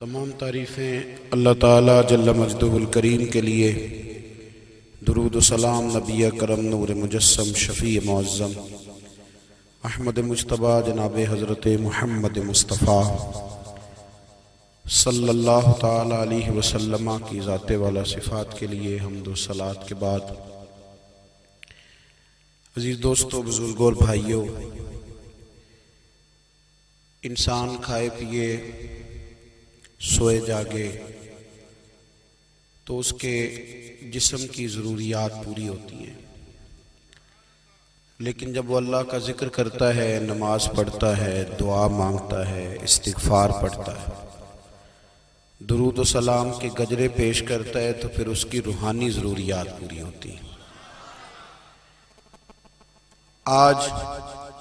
تمام تعریفیں اللہ تعالیٰ جل مجدہ الکریم کے لیے، درود و سلام نبی کرم نور مجسم شفیع معظم احمد مجتبیٰ جناب حضرت محمد مصطفیٰ صلی اللہ تعالیٰ علیہ وسلم کی ذات والا صفات کے لیے حمد و صلوات کے بعد، عزیز دوستو، بزرگوں اور بھائیوں، انسان کھائے پیے سوئے جاگے تو اس کے جسم کی ضروریات پوری ہوتی ہیں، لیکن جب وہ اللہ کا ذکر کرتا ہے، نماز پڑھتا ہے، دعا مانگتا ہے، استغفار پڑھتا ہے، درود و سلام کے گجرے پیش کرتا ہے، تو پھر اس کی روحانی ضروریات پوری ہوتی ہیں۔ آج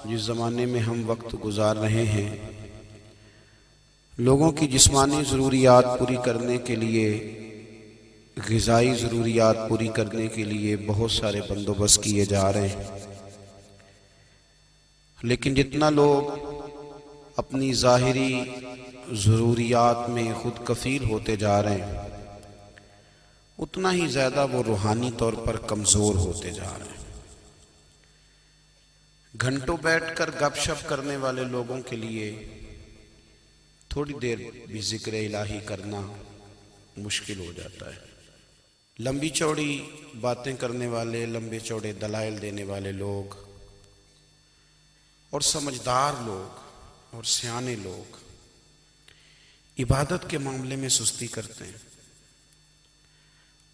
جس زمانے میں ہم وقت گزار رہے ہیں، لوگوں کی جسمانی ضروریات پوری کرنے کے لیے، غذائی ضروریات پوری کرنے کے لیے بہت سارے بندوبست کیے جا رہے ہیں، لیکن جتنا لوگ اپنی ظاہری ضروریات میں خود کفیل ہوتے جا رہے ہیں، اتنا ہی زیادہ وہ روحانی طور پر کمزور ہوتے جا رہے ہیں۔ گھنٹوں بیٹھ کر گپ شپ کرنے والے لوگوں کے لیے تھوڑی دیر بھی ذکر الہی کرنا مشکل ہو جاتا ہے۔ لمبی چوڑی باتیں کرنے والے، لمبے چوڑے دلائل دینے والے لوگ اور سمجھدار لوگ اور سیانے لوگ عبادت کے معاملے میں سستی کرتے ہیں،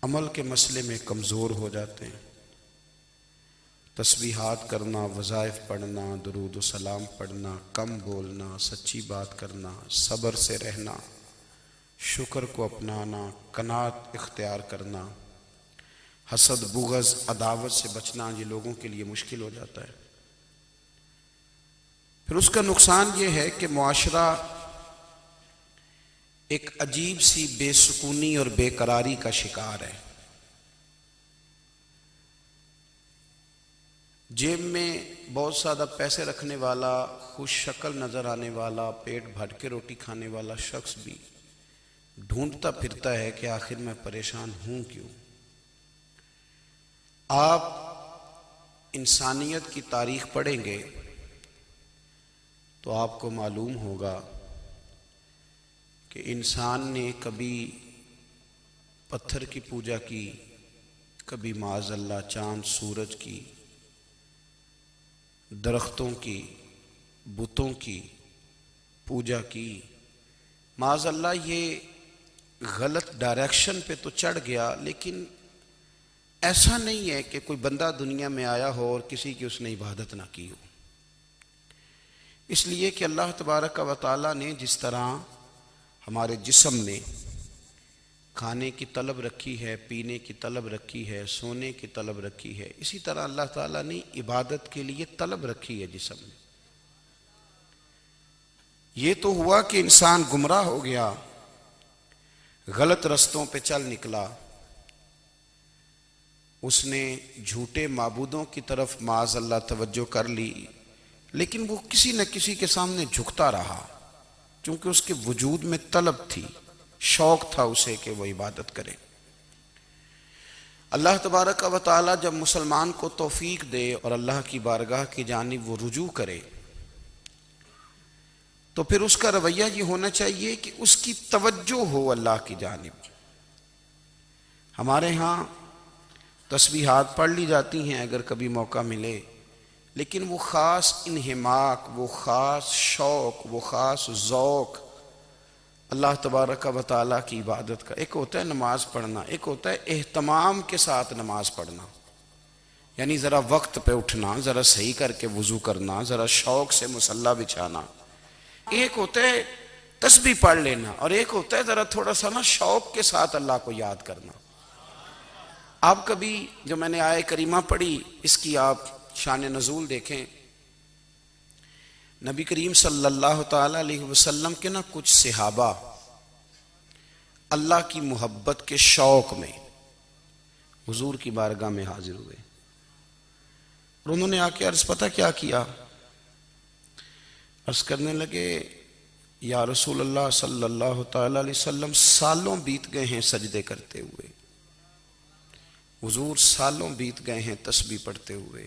عمل کے مسئلے میں کمزور ہو جاتے ہیں۔ تسبیحات کرنا، وظائف پڑھنا، درود و سلام پڑھنا، کم بولنا، سچی بات کرنا، صبر سے رہنا، شکر کو اپنانا، قناعت اختیار کرنا، حسد، بغض، عداوت سے بچنا، یہ لوگوں کے لیے مشکل ہو جاتا ہے۔ پھر اس کا نقصان یہ ہے کہ معاشرہ ایک عجیب سی بے سکونی اور بے قراری کا شکار ہے۔ جیب میں بہت زیادہ پیسے رکھنے والا، خوش شکل نظر آنے والا، پیٹ بھر کے روٹی کھانے والا شخص بھی ڈھونڈتا پھرتا ہے کہ آخر میں پریشان ہوں کیوں۔ آپ انسانیت کی تاریخ پڑھیں گے تو آپ کو معلوم ہوگا کہ انسان نے کبھی پتھر کی پوجا کی، کبھی معاذ اللہ چاند سورج کی، درختوں کی، بتوں کی پوجا کی۔ معاذ اللہ یہ غلط ڈائریکشن پہ تو چڑھ گیا، لیکن ایسا نہیں ہے کہ کوئی بندہ دنیا میں آیا ہو اور کسی کی اس نے عبادت نہ کی ہو۔ اس لیے کہ اللہ تبارک و تعالیٰ نے جس طرح ہمارے جسم میں کھانے کی طلب رکھی ہے، پینے کی طلب رکھی ہے، سونے کی طلب رکھی ہے، اسی طرح اللہ تعالیٰ نے عبادت کے لیے طلب رکھی ہے جسم میں۔ یہ تو ہوا کہ انسان گمراہ ہو گیا، غلط رستوں پہ چل نکلا، اس نے جھوٹے معبودوں کی طرف معاذ اللہ توجہ کر لی، لیکن وہ کسی نہ کسی کے سامنے جھکتا رہا، چونکہ اس کے وجود میں طلب تھی، شوق تھا اسے کہ وہ عبادت کرے۔ اللہ تبارک و تعالی جب مسلمان کو توفیق دے اور اللہ کی بارگاہ کی جانب وہ رجوع کرے، تو پھر اس کا رویہ یہ ہونا چاہیے کہ اس کی توجہ ہو اللہ کی جانب۔ ہمارے ہاں تسبیحات پڑھ لی جاتی ہیں اگر کبھی موقع ملے، لیکن وہ خاص انہماک، وہ خاص شوق، وہ خاص ذوق اللہ تبارک و تعالیٰ کی عبادت کا، ایک ہوتا ہے نماز پڑھنا، ایک ہوتا ہے اہتمام کے ساتھ نماز پڑھنا، یعنی ذرا وقت پہ اٹھنا، ذرا صحیح کر کے وضو کرنا، ذرا شوق سے مصلی بچھانا۔ ایک ہوتا ہے تسبیح پڑھ لینا، اور ایک ہوتا ہے ذرا تھوڑا سا شوق کے ساتھ اللہ کو یاد کرنا۔ آپ کبھی جو میں نے آیہ کریمہ پڑھی، اس کی آپ شان نزول دیکھیں۔ نبی کریم صلی اللہ تعالیٰ علیہ وسلم کے کچھ صحابہ اللہ کی محبت کے شوق میں حضور کی بارگاہ میں حاضر ہوئے، اور انہوں نے آ کے عرض پتہ کیا کیا؟ عرض کرنے لگے، یا رسول اللہ صلی اللہ تعالی علیہ وسلم سالوں بیت گئے ہیں سجدے کرتے ہوئے، حضور سالوں بیت گئے ہیں تسبیح پڑھتے ہوئے،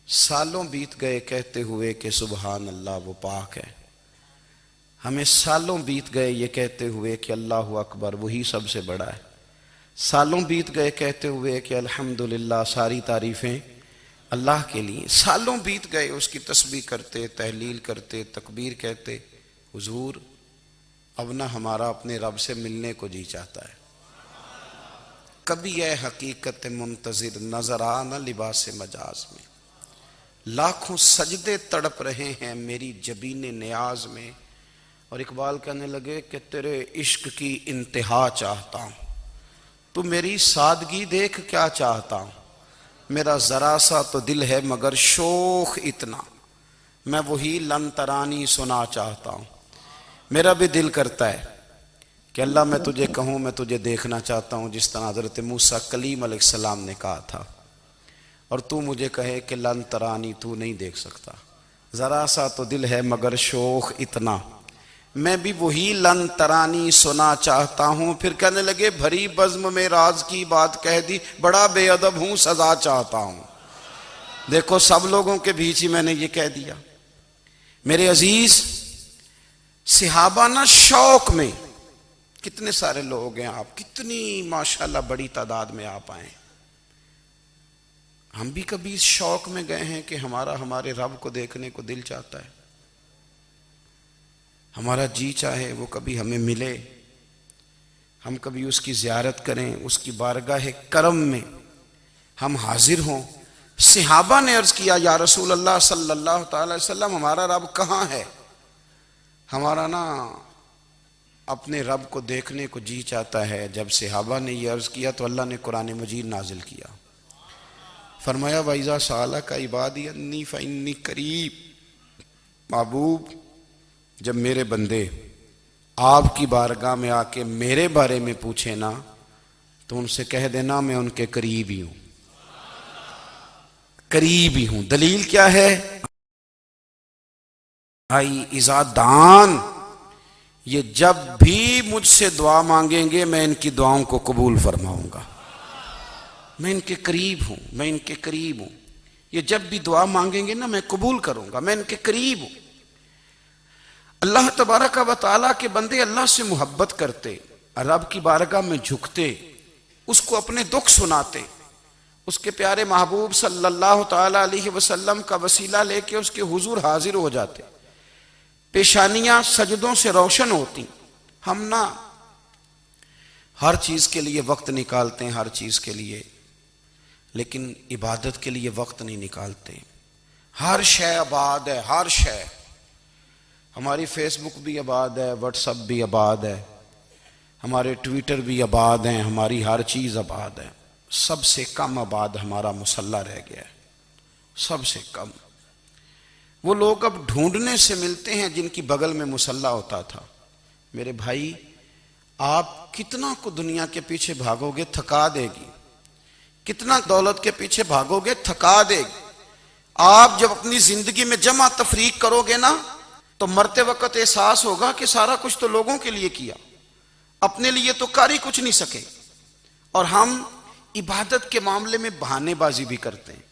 سالوں بیت گئے کہتے ہوئے کہ سبحان اللہ وہ پاک ہے، ہمیں سالوں بیت گئے یہ کہتے ہوئے کہ اللہ اکبر وہی سب سے بڑا ہے، سالوں بیت گئے کہتے ہوئے کہ الحمدللہ ساری تعریفیں اللہ کے لیے، سالوں بیت گئے اس کی تسبیح کرتے، تحلیل کرتے، تکبیر کہتے۔ حضور اب نہ ہمارا اپنے رب سے ملنے کو جی چاہتا ہے، کبھی اے حقیقت منتظر نظر آ نہ لباس مجاز میں، لاکھوں سجدے تڑپ رہے ہیں میری جبین نیاز میں۔ اور اقبال کہنے لگے کہ تیرے عشق کی انتہا چاہتا ہوں، تو میری سادگی دیکھ کیا چاہتا ہوں، میرا ذرا سا تو دل ہے مگر شوق اتنا، میں وہی لن ترانی سنا چاہتا ہوں۔ میرا بھی دل کرتا ہے کہ اللہ میں تجھے کہوں میں تجھے دیکھنا چاہتا ہوں، جس طرح حضرت موسیٰ کلیم علیہ السلام نے کہا تھا، اور تو مجھے کہے کہ لن ترانی تو نہیں دیکھ سکتا، ذرا سا تو دل ہے مگر شوق اتنا، میں بھی وہی لن ترانی سنا چاہتا ہوں۔ پھر کہنے لگے بھری بزم میں راز کی بات کہہ دی، بڑا بے ادب ہوں سزا چاہتا ہوں۔ دیکھو سب لوگوں کے بیچ ہی میں نے یہ کہہ دیا۔ میرے عزیز صحابہ نا شوق میں، کتنے سارے لوگ ہیں آپ، کتنی ماشاءاللہ بڑی تعداد میں آپ آئیں، ہم بھی کبھی اس شوق میں گئے ہیں کہ ہمارے رب کو دیکھنے کو دل چاہتا ہے، ہمارا جی چاہے وہ کبھی ہمیں ملے، ہم کبھی اس کی زیارت کریں، اس کی بارگاہ کرم میں ہم حاضر ہوں۔ صحابہ نے عرض کیا یا رسول اللہ صلی اللہ تعالی وسلم ہمارا رب کہاں ہے؟ ہمارا نا اپنے رب کو دیکھنے کو جی چاہتا ہے۔ جب صحابہ نے یہ عرض کیا تو اللہ نے قرآن مجید نازل کیا، فرمایا وَإِذَا سَأَلَكَ عِبَادِي أَنِّي فَإِنِّي قَرِيبٌ، محبوب جب میرے بندے آپ کی بارگاہ میں آ کے میرے بارے میں پوچھیں نا تو ان سے کہہ دینا میں ان کے قریب ہی ہوں، قریب ہی ہوں۔ دلیل کیا ہے؟ آئی اذا دان، یہ جب بھی مجھ سے دعا مانگیں گے میں ان کی دعاؤں کو قبول فرماؤں گا، میں ان کے قریب ہوں، میں ان کے قریب ہوں۔ یہ جب بھی دعا مانگیں گے نا میں قبول کروں گا، میں ان کے قریب ہوں۔ اللہ تبارک و تعالیٰ کے بندے اللہ سے محبت کرتے، رب کی بارگاہ میں جھکتے، اس کو اپنے دکھ سناتے، اس کے پیارے محبوب صلی اللہ تعالیٰ علیہ وسلم کا وسیلہ لے کے اس کے حضور حاضر ہو جاتے، پیشانیاں سجدوں سے روشن ہوتی۔ ہم نہ ہر چیز کے لیے وقت نکالتے ہیں، ہر چیز کے لیے، لیکن عبادت کے لیے وقت نہیں نکالتے۔ ہر شے آباد ہے، ہر شے، ہماری فیس بک بھی آباد ہے، واٹس ایپ بھی آباد ہے، ہمارے ٹویٹر بھی آباد ہیں، ہماری ہر چیز آباد ہے۔ سب سے کم آباد ہمارا مصلی رہ گیا ہے، سب سے کم۔ وہ لوگ اب ڈھونڈنے سے ملتے ہیں جن کی بغل میں مصلی ہوتا تھا۔ میرے بھائی آپ کتنا کو دنیا کے پیچھے بھاگو گے تھکا دے گی، کتنا دولت کے پیچھے بھاگو گے تھکا دے گی۔ آپ جب اپنی زندگی میں جمع تفریق کرو گے نا تو مرتے وقت احساس ہوگا کہ سارا کچھ تو لوگوں کے لیے کیا، اپنے لیے تو کر ہی کچھ نہیں سکے۔ اور ہم عبادت کے معاملے میں بہانے بازی بھی کرتے ہیں،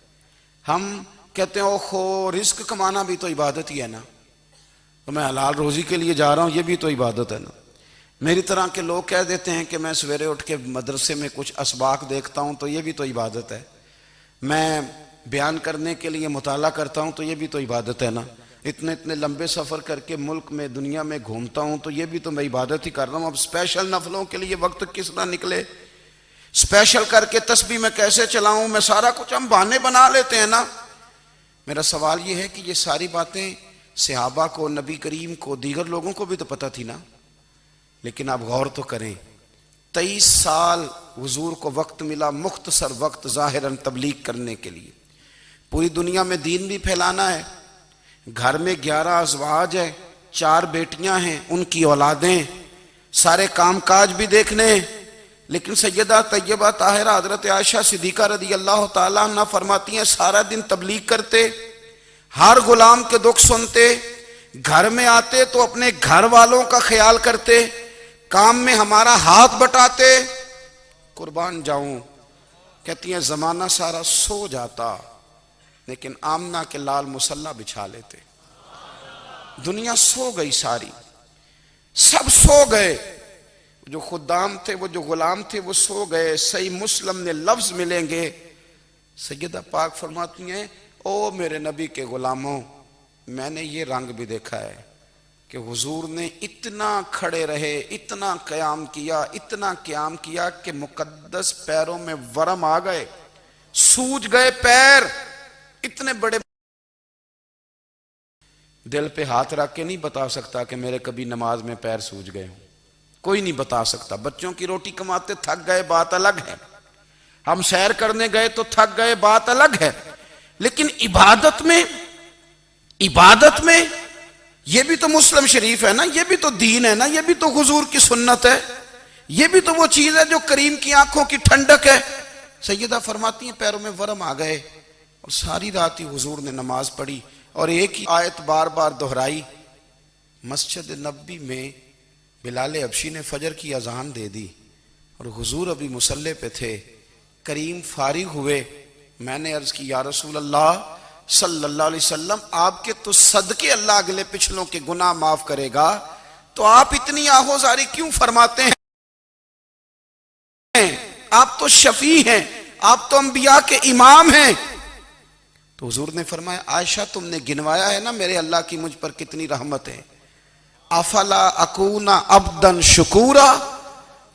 ہم کہتے ہیں اوہو رزق کمانا بھی تو عبادت ہی ہے نا، تو میں حلال روزی کے لیے جا رہا ہوں، یہ بھی تو عبادت ہے نا۔ میری طرح کے لوگ کہہ دیتے ہیں کہ میں سویرے اٹھ کے مدرسے میں کچھ اسباق دیکھتا ہوں تو یہ بھی تو عبادت ہے، میں بیان کرنے کے لیے مطالعہ کرتا ہوں تو یہ بھی تو عبادت ہے نا، اتنے لمبے سفر کر کے ملک میں دنیا میں گھومتا ہوں تو یہ بھی تو میں عبادت ہی کر رہا ہوں۔ اب اسپیشل نفلوں کے لیے وقت کس طرح نکلے، اسپیشل کر کے تسبیح میں کیسے چلاؤں، میں سارا کچھ ہم بہانے بنا لیتے ہیں نا۔ میرا سوال یہ ہے کہ یہ ساری باتیں صحابہ کو، نبی کریم کو، دیگر لوگوں کو بھی تو پتہ تھی نا، لیکن آپ غور تو کریں 23 سال حضور کو وقت ملا، مختصر وقت ظاہراً تبلیغ کرنے کے لیے، پوری دنیا میں دین بھی پھیلانا ہے۔ گھر میں 11 ازواج ہے، 4 بیٹیاں ہیں، ان کی اولادیں، سارے کام کاج بھی دیکھنے ہیں، لیکن سیدہ طیبہ طاہرہ حضرت عائشہ صدیقہ رضی اللہ تعالیٰ عنہ فرماتی ہیں سارا دن تبلیغ کرتے، ہر غلام کے دکھ سنتے، گھر میں آتے تو اپنے گھر والوں کا خیال کرتے، کام میں ہمارا ہاتھ بٹاتے۔ قربان جاؤں، کہتی ہیں زمانہ سارا سو جاتا لیکن آمنہ کے لال مصلی بچھا لیتے۔ دنیا سو گئی ساری، سب سو گئے، جو خدام تھے، وہ جو غلام تھے، وہ سو گئے۔ صحیح مسلم نے لفظ ملیں گے، سیدہ پاک فرماتی ہیں او میرے نبی کے غلاموں، میں نے یہ رنگ بھی دیکھا ہے کہ حضور نے اتنا کھڑے رہے، اتنا قیام کیا، اتنا قیام کیا کہ مقدس پیروں میں ورم آ گئے، سوج گئے پیر، اتنے بڑے۔ دل پہ ہاتھ رکھ کے نہیں بتا سکتا کہ میرے کبھی نماز میں پیر سوج گئے ہوں، کوئی نہیں بتا سکتا۔ بچوں کی روٹی کماتے تھک گئے بات الگ ہے، ہم سیر کرنے گئے تو تھک گئے بات الگ ہے، لیکن عبادت میں یہ بھی تو مسلم شریف ہے نا، یہ بھی تو دین ہے نا، یہ بھی تو حضور کی سنت ہے، یہ بھی تو وہ چیز ہے جو کریم کی آنکھوں کی ٹھنڈک ہے۔ سیدہ فرماتی ہیں پیروں میں ورم آ گئے، اور ساری رات ہی حضور نے نماز پڑھی اور ایک ہی آیت بار بار دہرائی۔ مسجد نبوی میں بلال حبشی نے فجر کی اذان دے دی اور حضور ابھی مصلی پہ تھے، کریم فارغ ہوئے۔ میں نے عرض کی یا رسول اللہ صلی اللہ علیہ وسلم، آپ کے تو صدقے اللہ اگلے پچھلوں کے گناہ معاف کرے گا، تو آپ اتنی آہوزاری کیوں فرماتے ہیں؟ آپ تو شفیع ہیں، آپ تو انبیاء کے امام ہیں۔ تو حضور نے فرمایا عائشہ تم نے گنوایا ہے نا میرے اللہ کی مجھ پر کتنی رحمت ہے، افلا اکون عبدا شکورا،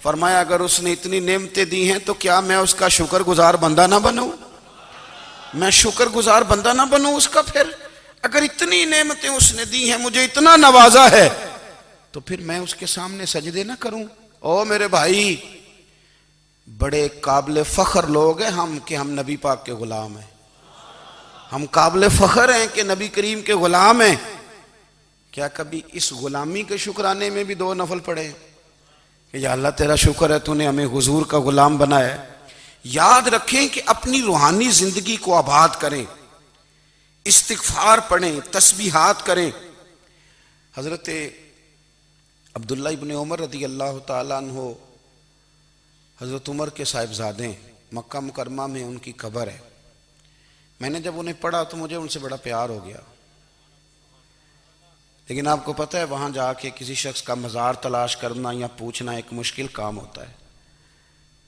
فرمایا اگر اس نے اتنی نعمتیں دی ہیں تو کیا میں اس کا شکر گزار بندہ نہ بنوں؟ میں شکر گزار بندہ نہ بنوں اس کا؟ پھر اگر اتنی نعمتیں اس نے دی ہیں، مجھے اتنا نوازا ہے، تو پھر میں اس کے سامنے سجدے نہ کروں؟ او میرے بھائی، بڑے قابل فخر لوگ ہیں ہم کہ ہم نبی پاک کے غلام ہیں، ہم قابل فخر ہیں کہ نبی کریم کے غلام ہیں۔ کیا کبھی اس غلامی کے شکرانے میں بھی 2 نفل پڑھے کہ یا اللہ تیرا شکر ہے تو نے ہمیں حضور کا غلام بنایا ہے؟ یاد رکھیں کہ اپنی روحانی زندگی کو آباد کریں، استغفار پڑھیں، تسبیحات کریں۔ حضرت عبداللہ ابن عمر رضی اللہ تعالیٰ عنہ حضرت عمر کے صاحبزادے، مکہ مکرمہ میں ان کی قبر ہے۔ میں نے جب انہیں پڑھا تو مجھے ان سے بڑا پیار ہو گیا، لیکن آپ کو پتہ ہے وہاں جا کے کسی شخص کا مزار تلاش کرنا یا پوچھنا ایک مشکل کام ہوتا ہے۔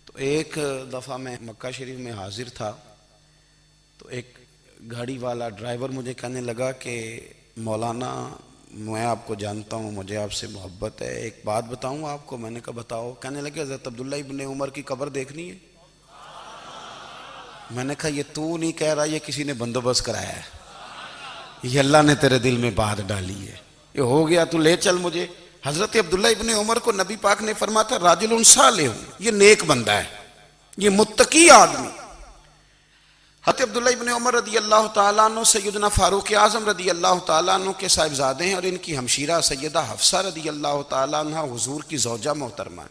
تو ایک دفعہ میں مکہ شریف میں حاضر تھا، تو ایک گاڑی والا ڈرائیور مجھے کہنے لگا کہ مولانا میں آپ کو جانتا ہوں، مجھے آپ سے محبت ہے، ایک بات بتاؤں آپ کو؟ میں نے کہا بتاؤ۔ کہنے لگے حضرت عبداللہ ابن عمر کی قبر دیکھنی ہے۔ میں نے کہا یہ تو نہیں کہہ رہا، یہ کسی نے بندوبست کرایا ہے، یہ اللہ نے تیرے دل میں بات ڈالی ہے، یہ ہو گیا تو لے چل مجھے۔ حضرت عبداللہ ابن عمر کو نبی پاک نے فرمایا تھا راجل صالح، یہ نیک بندہ ہے، یہ متقی آدمی۔ حضرت عبداللہ ابن عمر رضی اللہ تعالیٰ عنہ سیدنا فاروق اعظم رضی اللہ تعالیٰ عنہ کے صاحبزادے ہیں، اور ان کی ہمشیرہ سیدہ حفصہ رضی اللہ تعالیٰ عنہ حضور کی زوجہ محترمہ۔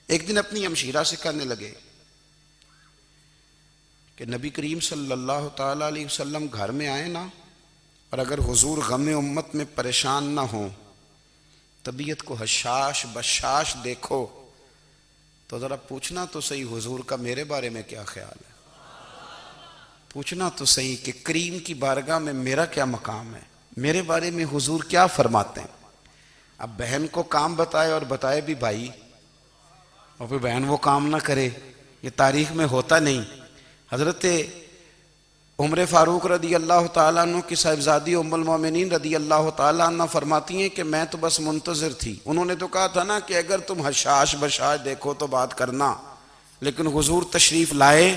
ایک دن اپنی ہمشیرہ سے کہنے لگے کہ نبی کریم صلی اللہ تعالیٰ علیہ وسلم گھر میں آئے نا، اور اگر حضور غم امت میں پریشان نہ ہوں، طبیعت کو حشاش بشاش دیکھو، تو ذرا پوچھنا تو صحیح حضور کا میرے بارے میں کیا خیال ہے، پوچھنا تو صحیح کہ کریم کی بارگاہ میں میرا کیا مقام ہے، میرے بارے میں حضور کیا فرماتے ہیں۔ اب بہن کو کام بتائے اور بتائے بھی بھائی، اور پھر بہن وہ کام نہ کرے، یہ تاریخ میں ہوتا نہیں۔ حضرت عمر فاروق رضی اللہ تعالیٰ عنہ کی صاحبزادی ام المومنین رضی اللہ تعالیٰ عنہ فرماتی ہیں کہ میں تو بس منتظر تھی، انہوں نے تو کہا تھا نا کہ اگر تم حشاش بشاش دیکھو تو بات کرنا، لیکن حضور تشریف لائے،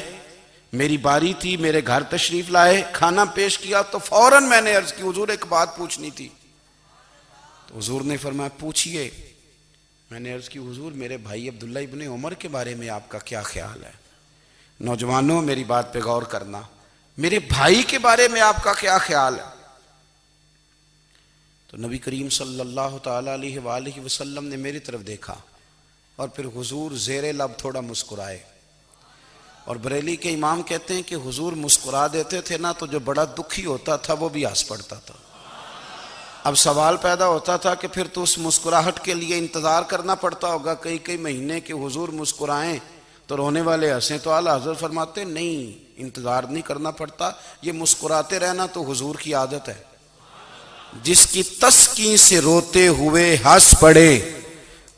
میری باری تھی، میرے گھر تشریف لائے، کھانا پیش کیا تو فوراً میں نے عرض کی حضور ایک بات پوچھنی تھی۔ تو حضور نے فرمایا پوچھئے۔ میں نے عرض کی حضور میرے بھائی عبداللہ ابن عمر کے بارے میں آپ کا کیا خیال ہے؟ نوجوانوں میری بات پہ غور کرنا، میرے بھائی کے بارے میں آپ کا کیا خیال ہے؟ تو نبی کریم صلی اللہ تعالیٰ علیہ وآلہ وسلم نے میری طرف دیکھا، اور پھر حضور زیر لب تھوڑا مسکرائے، اور بریلی کے امام کہتے ہیں کہ حضور مسکرا دیتے تھے نا تو جو بڑا دکھی ہوتا تھا وہ بھی ہنس پڑتا تھا۔ اب سوال پیدا ہوتا تھا کہ پھر تو اس مسکراہٹ کے لیے انتظار کرنا پڑتا ہوگا کئی کئی مہینے کہ حضور مسکرائیں تو رونے والے ہنسیں، تو اعلیٰ حضرت فرماتے نہیں، انتظار نہیں کرنا پڑتا، یہ مسکراتے رہنا تو حضور کی عادت ہے۔ جس کی تسکین سے روتے ہوئے ہنس پڑے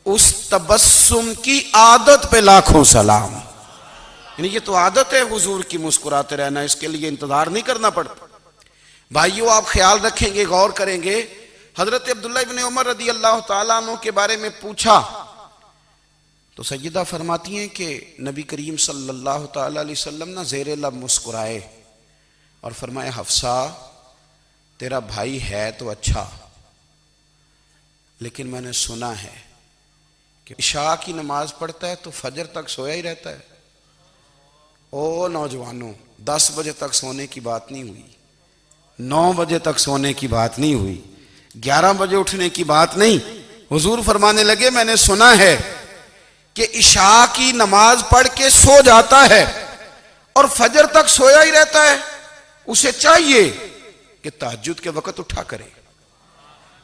اس تبسم کی عادت پہ لاکھوں سلام۔ یعنی یہ تو عادت ہے حضور کی مسکراتے رہنا، اس کے لیے انتظار نہیں کرنا پڑتا۔ بھائیو آپ خیال رکھیں گے، غور کریں گے، حضرت عبداللہ ابن عمر رضی اللہ تعالیٰ عنہ کے بارے میں پوچھا تو سیدہ فرماتی ہیں کہ نبی کریم صلی اللہ تعالیٰ علیہ وسلم نہ زیر لب مسکرائے اور فرمایا حفصہ تیرا بھائی ہے تو اچھا، لیکن میں نے سنا ہے کہ عشاء کی نماز پڑھتا ہے تو فجر تک سویا ہی رہتا ہے۔ او نوجوانوں، 10 بجے تک سونے کی بات نہیں ہوئی، 9 بجے تک سونے کی بات نہیں ہوئی، 11 بجے اٹھنے کی بات نہیں۔ حضور فرمانے لگے میں نے سنا ہے کہ عشاء کی نماز پڑھ کے سو جاتا ہے اور فجر تک سویا ہی رہتا ہے، اسے چاہیے کہ تہجد کے وقت اٹھا کرے،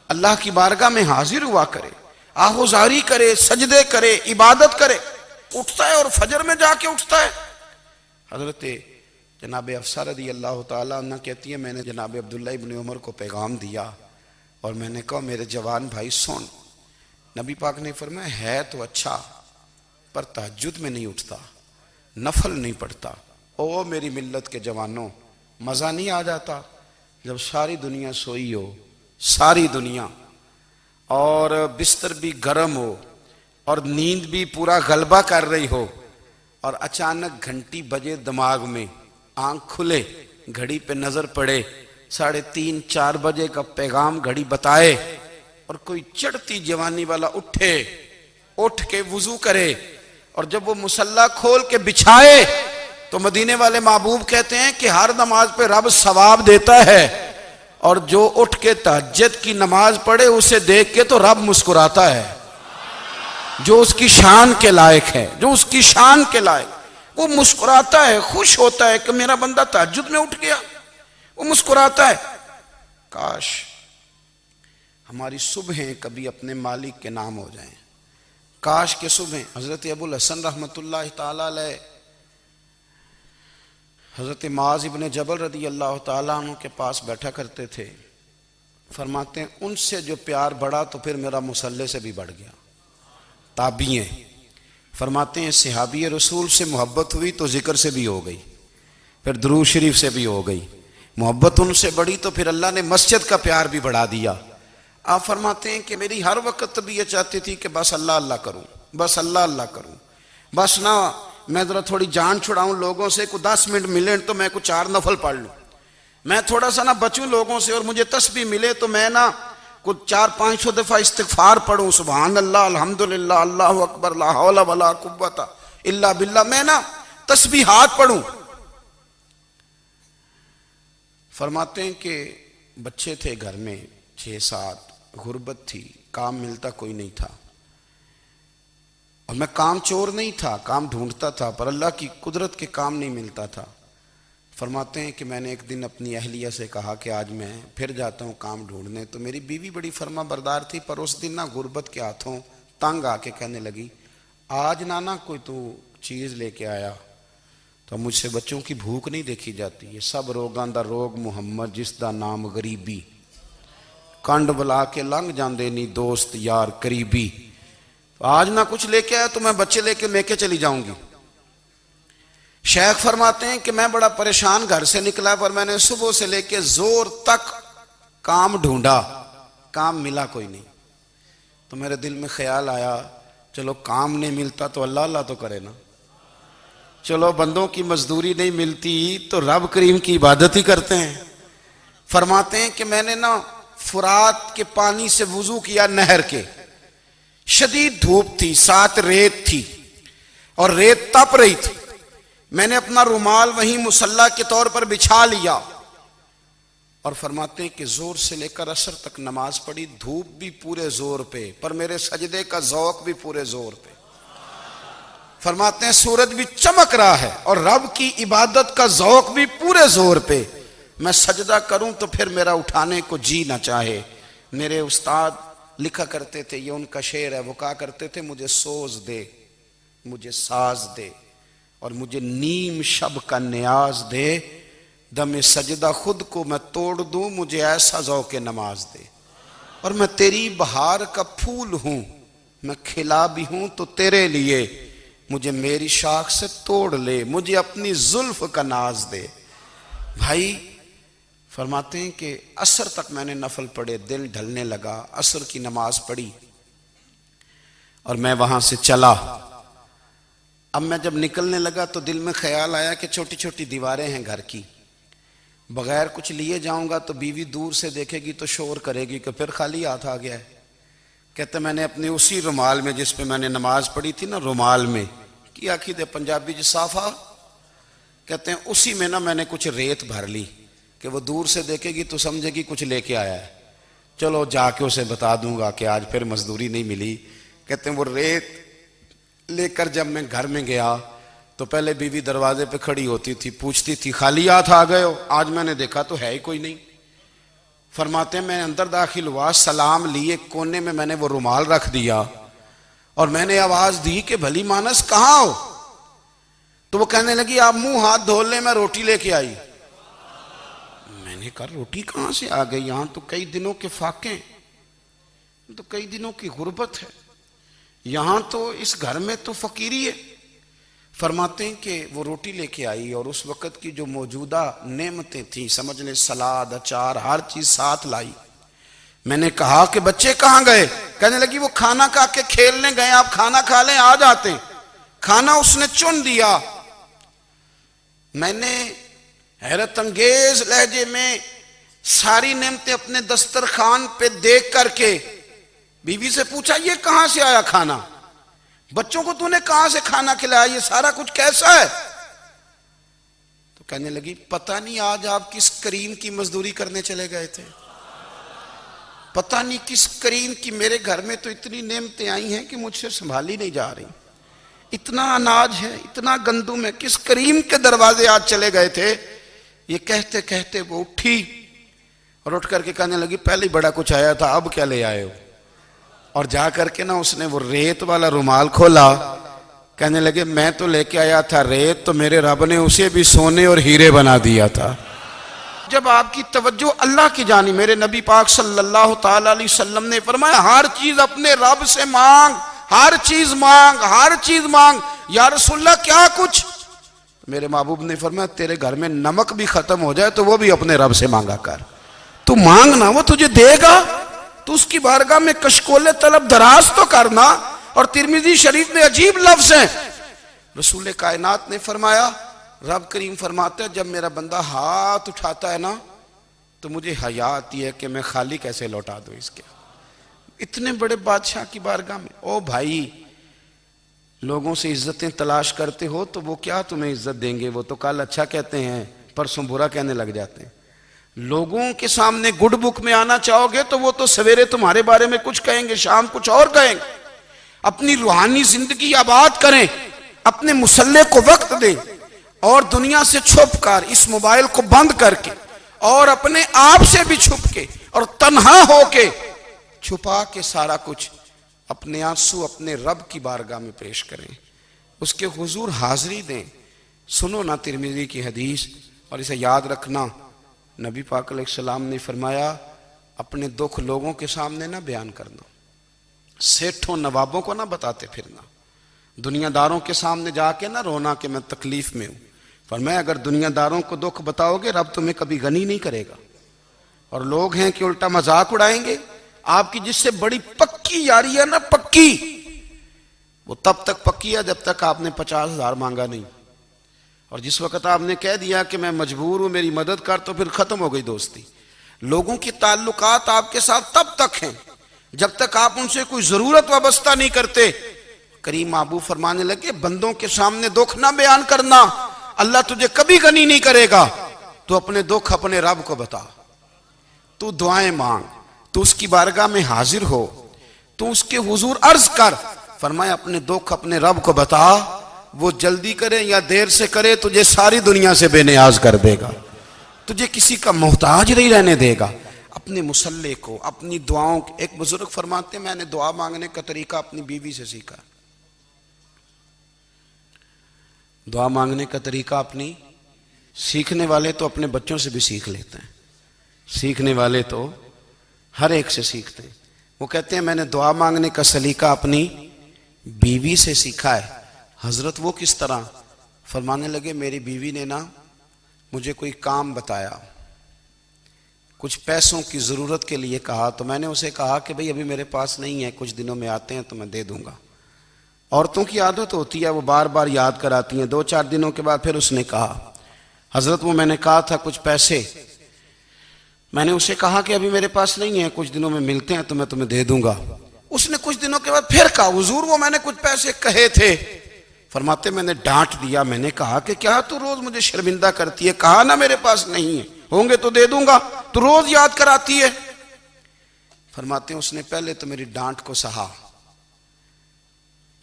اللہ کی بارگاہ میں حاضر ہوا کرے، آہوزاری کرے، سجدے کرے، عبادت کرے۔ اٹھتا ہے اور فجر میں جا کے اٹھتا ہے۔ حضرت جناب حفصہ رضی اللہ تعالیٰ عنہ کہتی ہے میں نے جناب عبداللہ ابن عمر کو پیغام دیا اور میں نے کہا میرے جوان بھائی سن، نبی پاک نے فرمایا ہے تو اچھا پر تہجد میں نہیں اٹھتا، نفل نہیں پڑھتا۔ او میری ملت کے جوانوں، مزہ نہیں آ جاتا جب ساری دنیا سوئی ہو، ساری دنیا، اور بستر بھی گرم ہو اور نیند بھی پورا غلبہ کر رہی ہو، اور اچانک گھنٹی بجے دماغ میں، آنکھ کھلے، گھڑی پہ نظر پڑے، 3:30 4 بجے کا پیغام گھڑی بتائے، اور کوئی چڑھتی جوانی والا اٹھ کے وضو کرے، اور جب وہ مصلی کھول کے بچھائے تو مدینے والے محبوب کہتے ہیں کہ ہر نماز پہ رب ثواب دیتا ہے، اور جو اٹھ کے تہجد کی نماز پڑھے اسے دیکھ کے تو رب مسکراتا ہے، جو اس کی شان کے لائق ہے، جو اس کی شان کے لائق، وہ مسکراتا ہے، خوش ہوتا ہے کہ میرا بندہ تہجد میں اٹھ گیا، وہ مسکراتا ہے۔ کاش ہماری صبحیں کبھی اپنے مالک کے نام ہو جائیں، کاش کے صبحیں۔ حضرت ابو الحسن رحمۃ اللہ تعالیٰ علیہ حضرت معاذ ابن جبل رضی اللہ تعالیٰ عنہ کے پاس بیٹھا کرتے تھے، فرماتے ہیں ان سے جو پیار بڑھا تو پھر میرا مصلی سے بھی بڑھ گیا۔ تابعی ہیں، فرماتے ہیں صحابی رسول سے محبت ہوئی تو ذکر سے بھی ہو گئی، پھر درود شریف سے بھی ہو گئی، محبت ان سے بڑھی تو پھر اللہ نے مسجد کا پیار بھی بڑھا دیا۔ آپ فرماتے ہیں کہ میری ہر وقت طبیعت چاہتی تھی کہ بس اللہ اللہ کروں، بس اللہ اللہ کروں، بس نہ میں ذرا تھوڑی جان چھڑاؤں لوگوں سے، کوئی 10 منٹ ملے تو میں کوئی 4 نفل پڑھ لوں، میں تھوڑا سا نہ بچوں لوگوں سے، اور مجھے تسبیح ملے تو میں نہ کوئی 400-500 دفعہ استغفار پڑھوں، سبحان اللہ، الحمدللہ، اللہ اکبر، لا حول ولا قوت الا باللہ، میں نہ تسبیحات پڑھوں۔ فرماتے ہیں کہ بچے تھے گھر میں 6-7، غربت تھی، کام ملتا کوئی نہیں تھا، اور میں کام چور نہیں تھا، کام ڈھونڈتا تھا، پر اللہ کی قدرت کے کام نہیں ملتا تھا۔ فرماتے ہیں کہ میں نے ایک دن اپنی اہلیہ سے کہا کہ آج میں پھر جاتا ہوں کام ڈھونڈنے، تو میری بیوی بڑی فرما بردار تھی، پر اس دن نہ غربت کے ہاتھوں تنگ آ کے کہنے لگی آج نانا کوئی تو چیز لے کے آیا، تو مجھ سے بچوں کی بھوک نہیں دیکھی جاتی، یہ سب روگاں دا روگ محمد جس دا نام غریبی، کنڈ بلا کے لنگ جاندے نہیں دوست یار قریبی، آج نہ کچھ لے کے آیا تو میں بچے لے کے چلی جاؤں گی۔ شیخ فرماتے ہیں کہ میں بڑا پریشان گھر سے نکلا، پر میں نے صبح سے لے کے زور تک کام ڈھونڈا، کام ملا کوئی نہیں، تو میرے دل میں خیال آیا چلو کام نہیں ملتا تو اللہ اللہ تو کرے نا، چلو بندوں کی مزدوری نہیں ملتی تو رب کریم کی عبادت ہی کرتے ہیں۔ فرماتے ہیں کہ میں نے نا فرات کے پانی سے وضو کیا، نہر کے، شدید دھوپ تھی، ساتھ ریت تھی اور ریت تپ رہی تھی، میں نے اپنا رومال وہیں مصلی کے طور پر بچھا لیا، اور فرماتے ہیں کہ زور سے لے کر عصر تک نماز پڑھی، دھوپ بھی پورے زور پہ، پر میرے سجدے کا ذوق بھی پورے زور پہ۔ فرماتے ہیں سورج بھی چمک رہا ہے اور رب کی عبادت کا ذوق بھی پورے زور پہ، میں سجدہ کروں تو پھر میرا اٹھانے کو جی نہ چاہے، میرے استاد لکھا کرتے تھے، یہ ان کا شعر ہے، وہ کہا کرتے تھے مجھے سوز دے، مجھے ساز دے، اور مجھے نیم شب کا نیاز دے، دم سجدہ خود کو میں توڑ دوں، مجھے ایسا ذوق نماز دے۔ اور میں تیری بہار کا پھول ہوں، میں کھلا بھی ہوں تو تیرے لیے، مجھے میری شاخ سے توڑ لے، مجھے اپنی زلف کا ناز دے۔ بھائی فرماتے ہیں کہ عصر تک میں نے نفل پڑھے، دل ڈھلنے لگا، عصر کی نماز پڑھی اور میں وہاں سے چلا۔ اب میں جب نکلنے لگا تو دل میں خیال آیا کہ چھوٹی چھوٹی دیواریں ہیں گھر کی، بغیر کچھ لیے جاؤں گا تو بیوی دور سے دیکھے گی تو شور کرے گی کہ پھر خالی ہاتھ آ گیا ہے۔ کہتے میں نے اپنی اسی رومال میں جس پہ میں نے نماز پڑھی تھی نا، رومال میں کی آخی دے پنجابی جو صافہ کہتے ہیں، اسی میں نا میں نے کچھ ریت بھر لی کہ وہ دور سے دیکھے گی تو سمجھے گی کچھ لے کے آیا ہے، چلو جا کے اسے بتا دوں گا کہ آج پھر مزدوری نہیں ملی۔ کہتے ہیں وہ ریت لے کر جب میں گھر میں گیا تو پہلے بیوی دروازے پہ کھڑی ہوتی تھی، پوچھتی تھی خالی ہاتھ آ گئے ہو؟ آج میں نے دیکھا تو ہے ہی کوئی نہیں۔ فرماتے ہیں میں اندر داخل ہوا، سلام لیے، کونے میں میں نے وہ رومال رکھ دیا اور میں نے آواز دی کہ بھلی مانس کہاں ہو؟ تو وہ کہنے لگی آپ منہ ہاتھ دھو لیں، میں روٹی لے کے آئی۔ میں نے کہا روٹی کہاں سے آ گئی؟ یہاں تو کئی دنوں کے فاقے، تو کئی دنوں کی غربت ہے، یہاں تو اس گھر میں تو فقیری ہے۔ فرماتے ہیں کہ وہ روٹی لے کے آئی اور اس وقت کی جو موجودہ نعمتیں تھیں، سمجھ لیں سلاد، اچار، ہر چیز ساتھ لائی۔ میں نے کہا کہ بچے کہاں گئے؟ کہنے لگی وہ کھانا کھا کے کھیلنے گئے، آپ کھانا کھا لیں آ جاتے۔ کھانا اس نے چن دیا۔ میں نے حیرت انگیز لہجے میں ساری نعمتیں اپنے دسترخوان پہ دیکھ کر کے بیوی سے پوچھا یہ کہاں سے آیا کھانا؟ بچوں کو تو نے کہاں سے کھانا کھلایا؟ یہ سارا کچھ کیسا ہے؟ تو کہنے لگی پتہ نہیں آج آپ کس کریم کی مزدوری کرنے چلے گئے تھے، پتہ نہیں کس کریم کی، میرے گھر میں تو اتنی نعمتیں آئی ہیں کہ مجھ سے سنبھالی نہیں جا رہی، اتنا اناج ہے، اتنا گندم ہے، کس کریم کے دروازے آج چلے گئے تھے؟ یہ کہتے کہتے وہ اٹھی اور اٹھ کر کے کہنے لگی پہلے بڑا کچھ آیا تھا، اب کیا لے آئے ہو؟ اور جا کر کے نا اس نے وہ ریت والا رومال کھولا، کہنے لگے میں تو لے کے آیا تھا ریت، تو میرے رب نے اسے بھی سونے اور ہیرے بنا دیا تھا۔ جب آپ کی توجہ اللہ کی جانب، میرے نبی پاک صلی اللہ تعالی علیہ وسلم نے فرمایا ہر چیز اپنے رب سے مانگ، ہر چیز مانگ، ہر چیز مانگ۔ یا رسول اللہ کیا کچھ؟ میرے محبوب نے فرمایا تیرے گھر میں نمک بھی ختم ہو جائے تو وہ بھی اپنے رب سے مانگا کر، تو مانگنا وہ تجھے دے گا، تو اس کی بارگاہ میں کشکول طلب دراز تو کرنا۔ اور ترمذی شریف میں عجیب لفظ ہیں، رسول کائنات نے فرمایا، رب کریم فرماتا ہے جب میرا بندہ ہاتھ اٹھاتا ہے نا تو مجھے حیا آتی ہے کہ میں خالی کیسے لوٹا دوں اس کے، اتنے بڑے بادشاہ کی بارگاہ میں۔ او بھائی لوگوں سے عزتیں تلاش کرتے ہو تو وہ کیا تمہیں عزت دیں گے؟ وہ تو کل اچھا کہتے ہیں پرسوں برا کہنے لگ جاتے ہیں۔ لوگوں کے سامنے گڈ بک میں آنا چاہو گے تو وہ تو سویرے تمہارے بارے میں کچھ کہیں گے، شام کچھ اور کہیں گے۔ اپنی روحانی زندگی آباد کریں، اپنے مسلح کو وقت دیں، اور دنیا سے چھپ کر اس موبائل کو بند کر کے اور اپنے آپ سے بھی چھپ کے اور تنہا ہو کے چھپا کے سارا کچھ اپنے آنسو اپنے رب کی بارگاہ میں پیش کریں، اس کے حضور حاضری دیں۔ سنو نا ترمذی کی حدیث، اور اسے یاد رکھنا، نبی پاک علیہ السلام نے فرمایا اپنے دکھ لوگوں کے سامنے نہ بیان کرنا، سیٹھوں نوابوں کو نہ بتاتے پھرنا، دنیا داروں کے سامنے جا کے نہ رونا کہ میں تکلیف میں ہوں۔ فرمایا اگر دنیا داروں کو دکھ بتاؤ گے رب تمہیں کبھی غنی نہیں کرے گا، اور لوگ ہیں کہ الٹا مذاق اڑائیں گے۔ آپ کی جس سے بڑی پکی یاری ہے نا، پکی، وہ تب تک پکی ہے جب تک آپ نے 50,000 مانگا نہیں، اور جس وقت آپ نے کہہ دیا کہ میں مجبور ہوں میری مدد کر تو پھر ختم ہو گئی دوستی۔ لوگوں کی تعلقات آپ کے ساتھ تب تک ہیں جب تک آپ ان سے کوئی ضرورت وابستہ نہیں کرتے۔ کریم محبوب فرمانے لگے بندوں کے سامنے دکھ نہ بیان کرنا، اللہ تجھے کبھی غنی نہیں کرے گا۔ تو اپنے دکھ اپنے رب کو بتا، تو دعائیں مانگ، تو اس کی بارگاہ میں حاضر ہو، تو اس کے حضور عرض کر۔ فرمایا اپنے دکھ اپنے رب کو بتا، وہ جلدی کرے یا دیر سے کرے تجھے ساری دنیا سے بے نیاز کر دے گا، تجھے کسی کا محتاج نہیں رہنے دے گا۔ اپنے اپنے مسلح کو، اپنی دعاؤں کو. ایک بزرگ فرماتے ہیں میں نے دعا مانگنے کا طریقہ اپنی بیوی سے سیکھا. دعا مانگنے کا طریقہ اپنی، سیکھنے والے تو اپنے بچوں سے بھی سیکھ لیتے ہیں، سیکھنے والے تو ہر ایک سے سیکھتے ہیں. وہ کہتے ہیں میں نے دعا مانگنے کا سلیقہ اپنی بیوی سے سیکھا ہے. حضرت وہ کس طرح؟ فرمانے لگے میری بیوی نے نا مجھے کوئی کام بتایا، کچھ پیسوں کی ضرورت کے لیے کہا، تو میں نے اسے کہا کہ بھئی ابھی میرے پاس نہیں ہے، کچھ دنوں میں آتے ہیں تو میں دے دوں گا. عورتوں کی عادت ہوتی ہے وہ بار بار یاد کراتی ہیں. 2-4 دنوں کے بعد پھر اس نے کہا حضرت وہ میں نے کہا تھا کچھ پیسے، میں نے اسے کہا کہ ابھی میرے پاس نہیں ہے، کچھ دنوں میں ملتے ہیں تو میں تمہیں دے دوں گا. اس نے کچھ دنوں کے بعد پھر کہا حضور وہ میں نے کچھ پیسے کہے تھے. فرماتے میں نے ڈانٹ دیا، میں نے کہا کہ کیا تو روز مجھے شرمندہ کرتی ہے، کہا نا میرے پاس نہیں ہے، ہوں گے تو دے دوں گا، تو روز یاد کراتی ہے. فرماتے ہیں اس نے پہلے تو میری ڈانٹ کو سہا،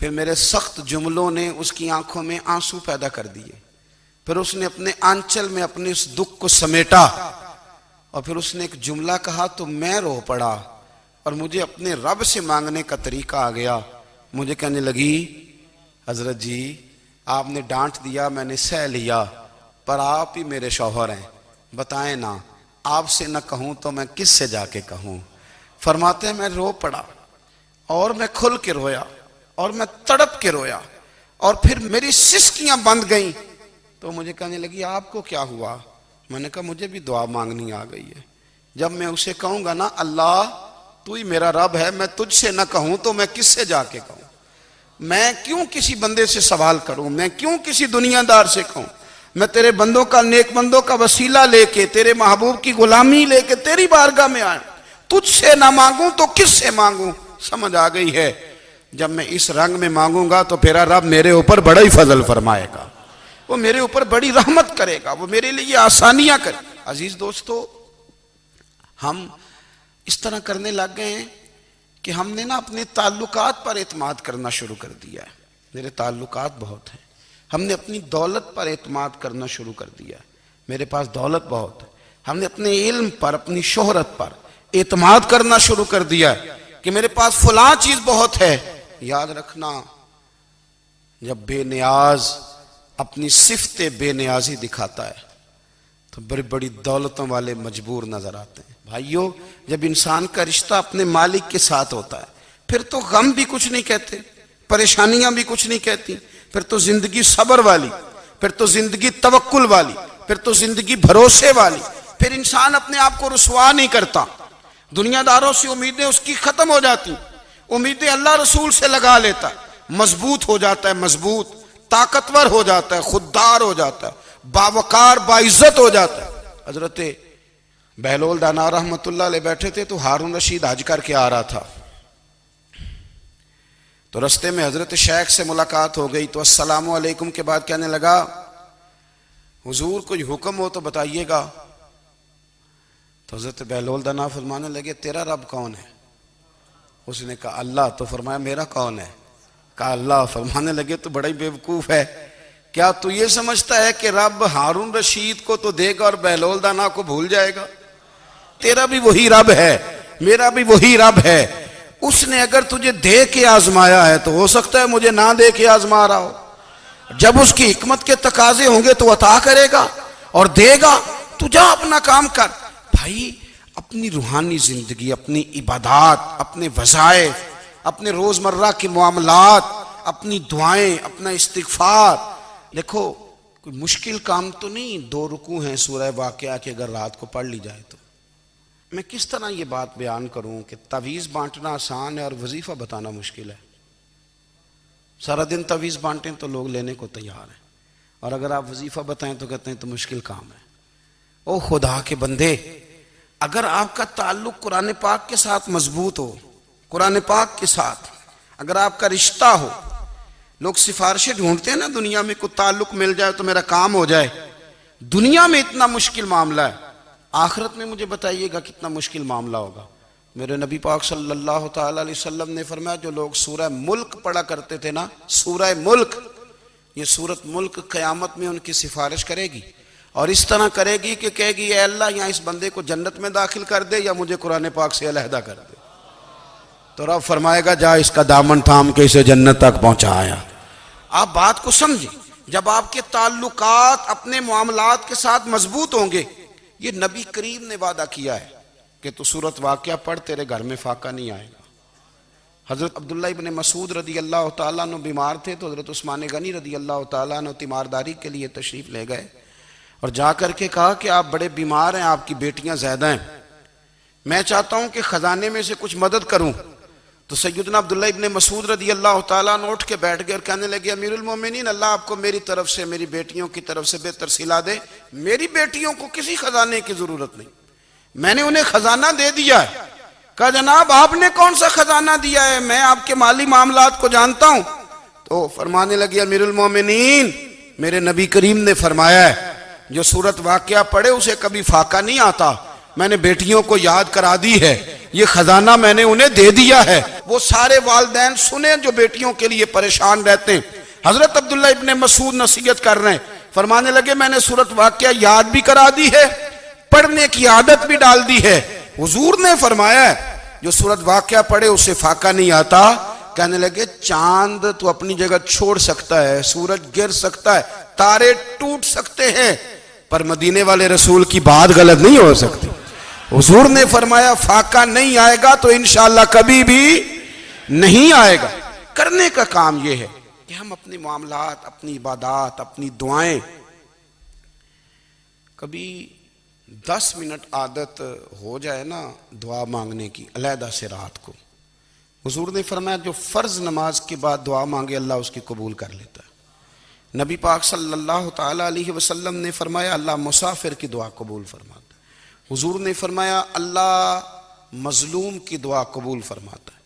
پھر میرے سخت جملوں نے اس کی آنکھوں میں آنسو پیدا کر دیے، پھر اس نے اپنے آنچل میں اپنے اس دکھ کو سمیٹا، اور پھر اس نے ایک جملہ کہا تو میں رو پڑا، اور مجھے اپنے رب سے مانگنے کا طریقہ آ گیا. مجھے کہنے لگی حضرت جی آپ نے ڈانٹ دیا میں نے سہ لیا، پر آپ ہی میرے شوہر ہیں، بتائیں نا آپ سے نہ کہوں تو میں کس سے جا کے کہوں. فرماتے ہیں میں رو پڑا، اور میں کھل کے رویا، اور میں تڑپ کے رویا، اور پھر میری سسکیاں بند گئیں. تو مجھے کہنے لگی آپ کو کیا ہوا؟ میں نے کہا مجھے بھی دعا مانگنی آ گئی ہے. جب میں اسے کہوں گا نا اللہ تو ہی میرا رب ہے، میں تجھ سے نہ کہوں تو میں کس سے جا کے کہوں؟ میں کیوں کسی بندے سے سوال کروں؟ میں کیوں کسی دنیا دار سے کہوں؟ میں تیرے بندوں کا، نیک بندوں کا وسیلہ لے کے، تیرے محبوب کی غلامی لے کے تیری بارگاہ میں آئیں، تجھ سے نہ مانگوں تو کس سے مانگوں؟ سمجھ آ گئی ہے. جب میں اس رنگ میں مانگوں گا تو پھر رب میرے اوپر بڑا ہی فضل فرمائے گا، وہ میرے اوپر بڑی رحمت کرے گا، وہ میرے لیے آسانیاں کرے. عزیز دوستو ہم اس طرح کرنے لگ گئے ہیں کہ ہم نے نا اپنے تعلقات پر اعتماد کرنا شروع کر دیا ہے. میرے تعلقات بہت ہیں. ہم نے اپنی دولت پر اعتماد کرنا شروع کر دیا ہے، میرے پاس دولت بہت ہے. ہم نے اپنے علم پر، اپنی شہرت پر اعتماد کرنا شروع کر دیا ہے کہ میرے پاس فلاں چیز بہت ہے. یاد رکھنا جب بے نیاز اپنی صفت بے نیازی دکھاتا ہے تو بڑی بڑی دولتوں والے مجبور نظر آتے ہیں. بھائیو جب انسان کا رشتہ اپنے مالک کے ساتھ ہوتا ہے پھر تو غم بھی کچھ نہیں کہتے، پریشانیاں بھی کچھ نہیں کہتی، پھر تو زندگی صبر والی، پھر تو زندگی توکل والی، پھر تو زندگی بھروسے والی. پھر انسان اپنے آپ کو رسوا نہیں کرتا. دنیا داروں سے امیدیں اس کی ختم ہو جاتی، امیدیں اللہ رسول سے لگا لیتا ہے، مضبوط ہو جاتا ہے، مضبوط، طاقتور ہو جاتا ہے، خوددار ہو جاتا ہے، باوقار باعزت ہو جاتا ہے. حضرت بہلول دانا رحمت اللہ علیہ بیٹھے تھے تو ہارون رشید حج کر کے آ رہا تھا، تو رستے میں حضرت شیخ سے ملاقات ہو گئی تو السلام علیکم کے بعد کہنے لگا حضور کوئی حکم ہو تو بتائیے گا. تو حضرت بہلول دانا فرمانے لگے تیرا رب کون ہے؟ اس نے کہا اللہ. تو فرمایا میرا کون ہے؟ کہا اللہ. فرمانے لگے تو بڑا ہی بیوقوف ہے، کیا تو یہ سمجھتا ہے کہ رب ہارون رشید کو تو دے گا اور بہلول دانا کو بھول جائے گا؟ تیرا بھی وہی رب ہے، میرا بھی وہی رب ہے. اس نے اگر تجھے دے کے آزمایا ہے تو ہو سکتا ہے مجھے نہ دے کے آزما رہا ہو. جب اس کی حکمت کے تقاضے ہوں گے تو عطا کرے گا اور دے گا. تو جا اپنا کام کر. بھائی اپنی روحانی زندگی، اپنی عبادات، اپنے وظائف، اپنے روزمرہ کے معاملات، اپنی دعائیں، اپنا استغفار. دیکھو کوئی مشکل کام تو نہیں، 2 رکوع ہیں سورہ واقعہ کہ اگر رات کو پڑھ لی جائے تو. میں کس طرح یہ بات بیان کروں کہ تعویذ بانٹنا آسان ہے اور وظیفہ بتانا مشکل ہے. سارا دن تعویذ بانٹیں تو لوگ لینے کو تیار ہیں، اور اگر آپ وظیفہ بتائیں تو کہتے ہیں تو مشکل کام ہے. او خدا کے بندے، اگر آپ کا تعلق قرآن پاک کے ساتھ مضبوط ہو، قرآن پاک کے ساتھ اگر آپ کا رشتہ ہو، لوگ سفارشیں ڈھونڈتے ہیں نا دنیا میں، کوئی تعلق مل جائے تو میرا کام ہو جائے. دنیا میں اتنا مشکل معاملہ ہے، آخرت میں مجھے بتائیے گا کتنا مشکل معاملہ ہوگا. میرے نبی پاک صلی اللہ تعالی علیہ وسلم نے فرمایا جو لوگ سورہ ملک پڑھا کرتے تھے نا، سورہ ملک، یہ سورت ملک قیامت میں ان کی سفارش کرے گی. اور اس طرح کرے گی کہ کہے گی اے اللہ یہاں اس بندے کو جنت میں داخل کر دے یا مجھے قرآن پاک سے علیحدہ کر دے. تو رب فرمائے گا جا اس کا دامن تھام کے اسے جنت تک پہنچایا. آپ بات کو سمجھیں. جب آپ کے تعلقات اپنے معاملات کے ساتھ مضبوط ہوں گے, یہ نبی کریم نے وعدہ کیا ہے کہ تو سورت واقعہ پڑھ, تیرے گھر میں فاقہ نہیں آئے گا. حضرت عبداللہ ابن مسعود رضی اللہ تعالیٰ عنہ بیمار تھے تو حضرت عثمان غنی رضی اللہ تعالیٰ عنہ تیمارداری کے لیے تشریف لے گئے اور جا کر کے کہا کہ آپ بڑے بیمار ہیں, آپ کی بیٹیاں زیادہ ہیں, میں چاہتا ہوں کہ خزانے میں سے کچھ مدد کروں. تو سیدنا عبداللہ ابن مسعود رضی اللہ تعالیٰ عنہ اٹھ کے بیٹھ گئے اور کہنے لگے امیر المومنین, اللہ آپ کو میری طرف سے, میری بیٹیوں کی طرف سے بہتر صلہ دے. میری بیٹیوں کو کسی خزانے کی ضرورت نہیں, میں نے انہیں خزانہ دے دیا ہے. کہا جناب آپ نے کون سا خزانہ دیا ہے, میں آپ کے مالی معاملات کو جانتا ہوں. تو فرمانے لگے امیر المومنین, میرے نبی کریم نے فرمایا ہے جو سورت واقعہ پڑھے اسے کبھی فاقہ نہیں آتا. میں نے بیٹیوں کو یاد کرا دی ہے, یہ خزانہ میں نے انہیں دے دیا ہے. وہ سارے والدین سنیں جو بیٹیوں کے لیے پریشان رہتے ہیں. حضرت عبداللہ ابن مسعود نصیحت کر رہے ہیں, فرمانے لگے میں نے سورت واقعہ یاد بھی کرا دی ہے, پڑھنے کی عادت بھی ڈال دی ہے. حضور نے فرمایا ہے جو سورت واقعہ پڑھے اسے فاقہ نہیں آتا. کہنے لگے چاند تو اپنی جگہ چھوڑ سکتا ہے, سورج گر سکتا ہے, تارے ٹوٹ سکتے ہیں, پر مدینے والے رسول کی بات غلط نہیں ہو سکتی. حضور نے فرمایا فاقہ نہیں آئے گا تو انشاءاللہ کبھی بھی نہیں آئے گا. کرنے کا کام یہ ہے کہ ہم اپنے معاملات, اپنی عبادات, اپنی دعائیں کبھی 10 منٹ عادت ہو جائے نا دعا مانگنے کی علیحدہ سے رات کو. حضور نے فرمایا جو فرض نماز کے بعد دعا مانگے اللہ اس کی قبول کر لیتا ہے. نبی پاک صلی اللہ تعالیٰ علیہ وسلم نے فرمایا اللہ مسافر کی دعا قبول فرماتا ہے. حضور نے فرمایا اللہ مظلوم کی دعا قبول فرماتا ہے.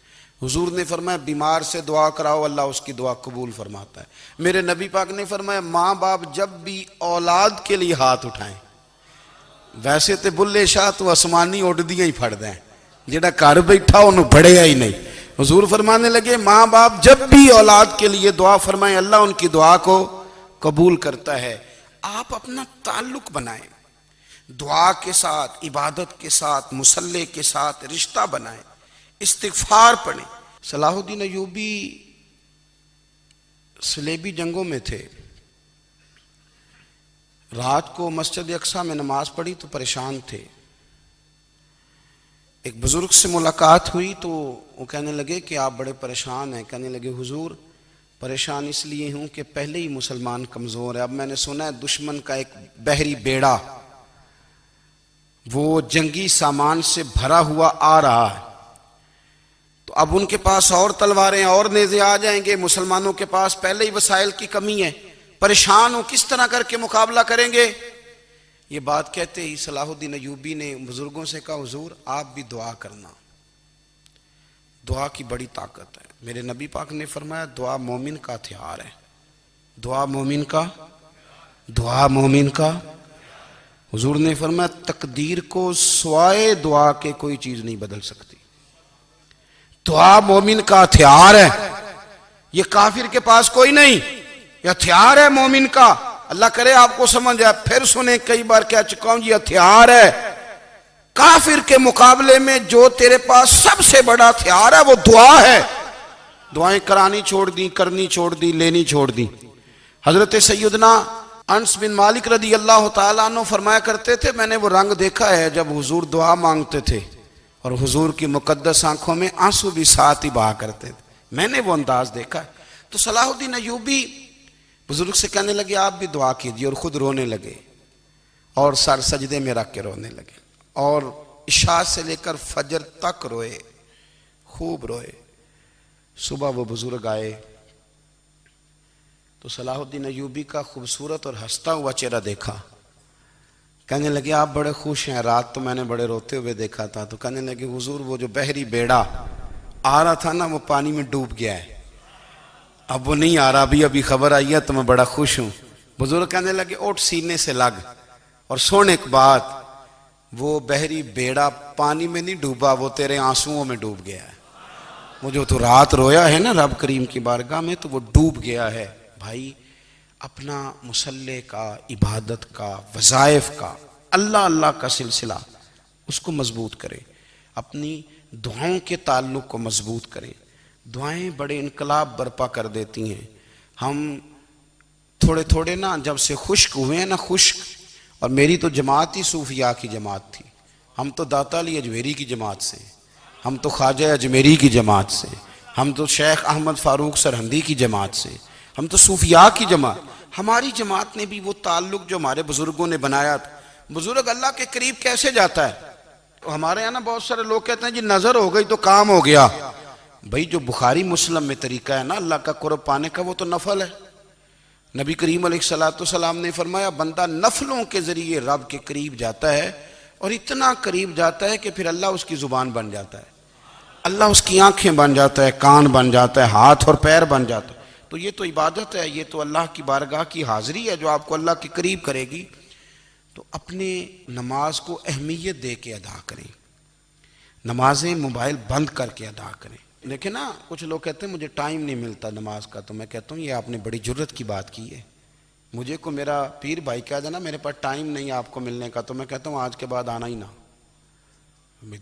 حضور نے فرمایا بیمار سے دعا کراؤ اللہ اس کی دعا قبول فرماتا ہے. میرے نبی پاک نے فرمایا ماں باپ جب بھی اولاد کے لیے ہاتھ اٹھائیں, ویسے تے بلے شاہ تو آسمانی اڈ دیا ہی پھڑ دیں, جڑا گھر بیٹھا انہوں بڑھیا ہی نہیں. حضور فرمانے لگے ماں باپ جب بھی اولاد کے لیے دعا فرمائیں اللہ ان کی دعا کو قبول کرتا ہے. آپ اپنا تعلق بنائیں دعا کے ساتھ, عبادت کے ساتھ, مصلی کے ساتھ رشتہ بنائیں, استغفار پڑھیں. صلاح الدین ایوبی صلیبی جنگوں میں تھے, رات کو مسجد اقصیٰ میں نماز پڑھی تو پریشان تھے. ایک بزرگ سے ملاقات ہوئی تو وہ کہنے لگے کہ آپ بڑے پریشان ہیں. کہنے لگے حضور پریشان اس لیے ہوں کہ پہلے ہی مسلمان کمزور ہے, اب میں نے سنا ہے دشمن کا ایک بحری بیڑا وہ جنگی سامان سے بھرا ہوا آ رہا ہے, تو اب ان کے پاس اور تلواریں اور نیزے آ جائیں گے, مسلمانوں کے پاس پہلے ہی وسائل کی کمی ہے, پریشان ہو کس طرح کر کے مقابلہ کریں گے. یہ بات کہتے ہی صلاح الدین ایوبی نے بزرگوں سے کہا حضور آپ بھی دعا کرنا, دعا کی بڑی طاقت ہے. میرے نبی پاک نے فرمایا دعا مومن کا ہتھیار ہے, دعا مومن کا, دعا مومن کا. حضور نے فرمایا تقدیر کو سوائے دعا کے کوئی چیز نہیں بدل سکتی. دعا مومن کا ہتھیار ہے, یہ کافر کے پاس کوئی نہیں, یہ ہتھیار ہے مومن کا. اللہ کرے آپ کو سمجھ آئے, پھر سنیں کئی بار کہہ چکا ہوں یہ ہتھیار ہے. کافر کے مقابلے میں جو تیرے پاس سب سے بڑا ہتھیار ہے وہ دعا ہے. دعائیں کرانی چھوڑ دی, کرنی چھوڑ دی, لینی چھوڑ دی. حضرت سیدنا انس بن مالک رضی اللہ تعالیٰ عنہ فرمایا کرتے تھے میں نے وہ رنگ دیکھا ہے جب حضور دعا مانگتے تھے اور حضور کی مقدس آنکھوں میں آنسو بھی ساتھ ہی بہا کرتے تھے, میں نے وہ انداز دیکھا ہے. تو صلاح الدین ایوبی بزرگ سے کہنے لگے آپ بھی دعا کیجیے, اور خود رونے لگے اور سر سجدے میں رکھ کے رونے لگے, اور عشاء سے لے کر فجر تک روئے, خوب روئے. صبح وہ بزرگ آئے تو صلاح الدین ایوبی کا خوبصورت اور ہنستا ہوا چہرہ دیکھا. کہنے لگے آپ بڑے خوش ہیں, رات تو میں نے بڑے روتے ہوئے دیکھا تھا. تو کہنے لگے حضور وہ جو بحری بیڑا آ رہا تھا نا وہ پانی میں ڈوب گیا ہے, اب وہ نہیں آ رہا, ابھی خبر آئی ہے تو میں بڑا خوش ہوں. بزرگ کہنے لگے اٹھ سینے سے لگ, اور سن ایک بات, وہ بحری بیڑا پانی میں نہیں ڈوبا, وہ تیرے آنسوؤں میں ڈوب گیا ہے. وہ جو تو رات رویا ہے نا رب کریم کی بارگاہ میں تو وہ ڈوب گیا ہے. بھائی اپنا مصلی کا، عبادت کا، وظائف کا، اللہ اللہ کا سلسلہ اس کو مضبوط کرے، اپنی دعاؤں کے تعلق کو مضبوط کرے۔ دعائیں بڑے انقلاب برپا کر دیتی ہیں۔ ہم تھوڑے تھوڑے نا جب سے خشک ہوئے ہیں نا، خشک، اور میری تو جماعت ہی صوفیاء کی جماعت تھی، ہم تو داتا علی اجمیری کی جماعت سے، ہم تو خواجہ اجمیری کی جماعت سے، ہم تو شیخ احمد فاروق سرہندی کی جماعت سے، ہم تو صوفیاء کی جماعت۔ ہماری جماعت نے بھی وہ تعلق جو ہمارے بزرگوں نے بنایا تھا۔ بزرگ اللہ کے قریب کیسے جاتا ہے؟ ہمارے یہاں نا بہت سارے لوگ کہتے ہیں جی نظر ہو گئی تو کام ہو گیا۔ بھائی جو بخاری مسلم میں طریقہ ہے نا اللہ کا قرب پانے کا، وہ تو نفل ہے۔ نبی کریم علیہ السلام نے فرمایا بندہ نفلوں کے ذریعے رب کے قریب جاتا ہے، اور اتنا قریب جاتا ہے کہ پھر اللہ اس کی زبان بن جاتا ہے، اللہ اس کی آنکھیں بن جاتا ہے، کان بن جاتا ہے، ہاتھ اور پیر بن جاتا ہے۔ تو یہ تو عبادت ہے، یہ تو اللہ کی بارگاہ کی حاضری ہے جو آپ کو اللہ کے قریب کرے گی۔ تو اپنے نماز کو اہمیت دے کے ادا کریں، نمازیں موبائل بند کر کے ادا کریں۔ دیکھیں نا کچھ لوگ کہتے ہیں مجھے ٹائم نہیں ملتا نماز کا، تو میں کہتا ہوں یہ آپ نے بڑی جرت کی بات کی ہے۔ مجھے کو میرا پیر بھائی کہہ دینا میرے پاس ٹائم نہیں آپ کو ملنے کا، تو میں کہتا ہوں آج کے بعد آنا ہی نہ۔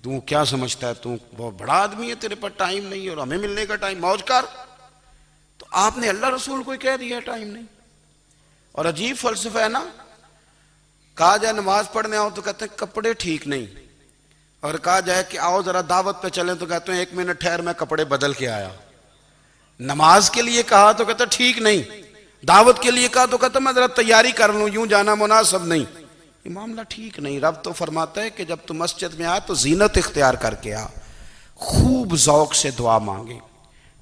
تو کیا سمجھتا ہے تو بہت بڑا آدمی ہے، تیرے پاس ٹائم نہیں ہے اور ہمیں ملنے کا ٹائم، موج کر۔ تو آپ نے اللہ رسول کو کہہ دیا ٹائم نہیں۔ اور عجیب فلسفہ ہے نا، کہا جائے نماز پڑھنے آؤ تو کہتے ہیں کپڑے ٹھیک نہیں، اور کہا جائے کہ آؤ ذرا دعوت پہ چلیں تو کہتے ہیں ایک منٹ ٹھہر میں کپڑے بدل کے آیا۔ نماز کے لیے کہا تو کہتا ٹھیک نہیں، دعوت کے لیے کہا تو کہتا میں ذرا تیاری کر لوں، یوں جانا مناسب نہیں۔ یہ معاملہ ٹھیک نہیں۔ رب تو فرماتا ہے کہ جب تو مسجد میں آ تو زینت اختیار کر کے آ، خوب ذوق سے دعا مانگیں،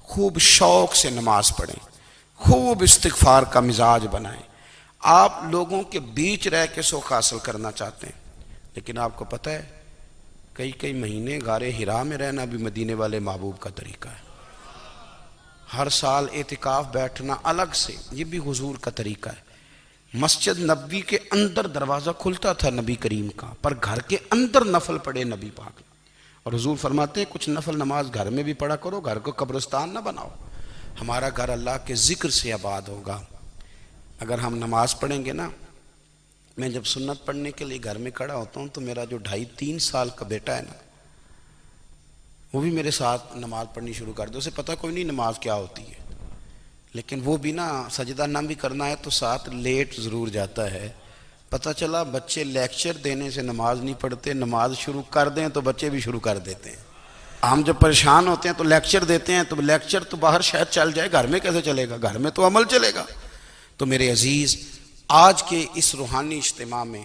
خوب شوق سے نماز پڑھیں، خوب استغفار کا مزاج بنائیں۔ آپ لوگوں کے بیچ رہ کے سوکھ حاصل کرنا چاہتے ہیں، لیکن آپ کو پتہ ہے کئی مہینے غار حرا میں رہنا بھی مدینے والے محبوب کا طریقہ ہے۔ ہر سال اعتکاف بیٹھنا الگ سے، یہ بھی حضور کا طریقہ ہے۔ مسجد نبوی کے اندر دروازہ کھلتا تھا نبی کریم کا، پر گھر کے اندر نفل پڑھے نبی پاک نے۔ اور حضور فرماتے ہیں کچھ نفل نماز گھر میں بھی پڑھا کرو، گھر کو قبرستان نہ بناؤ۔ ہمارا گھر اللہ کے ذکر سے آباد ہوگا اگر ہم نماز پڑھیں گے نا۔ میں جب سنت پڑھنے کے لیے گھر میں کھڑا ہوتا ہوں تو میرا جو 2.5-3 سال کا بیٹا ہے نا، وہ بھی میرے ساتھ نماز پڑھنی شروع کر دے۔ اسے پتہ کوئی نہیں نماز کیا ہوتی ہے، لیکن وہ بھی نا سجدہ نہ بھی کرنا ہے تو ساتھ لیٹ ضرور جاتا ہے۔ پتہ چلا بچے لیکچر دینے سے نماز نہیں پڑھتے، نماز شروع کر دیں تو بچے بھی شروع کر دیتے ہیں۔ ہم جب پریشان ہوتے ہیں تو لیکچر دیتے ہیں، تو لیکچر تو باہر شاید چل جائے، گھر میں کیسے چلے گا؟ گھر میں تو عمل چلے گا۔ تو میرے عزیز، آج کے اس روحانی اجتماع میں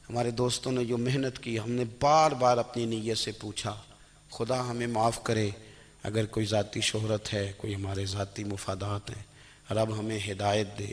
ہمارے دوستوں نے جو محنت کی، ہم نے بار بار اپنی نیت سے پوچھا خدا ہمیں معاف کرے اگر کوئی ذاتی شہرت ہے، کوئی ہمارے ذاتی مفادات ہیں، رب ہمیں ہدایت دے۔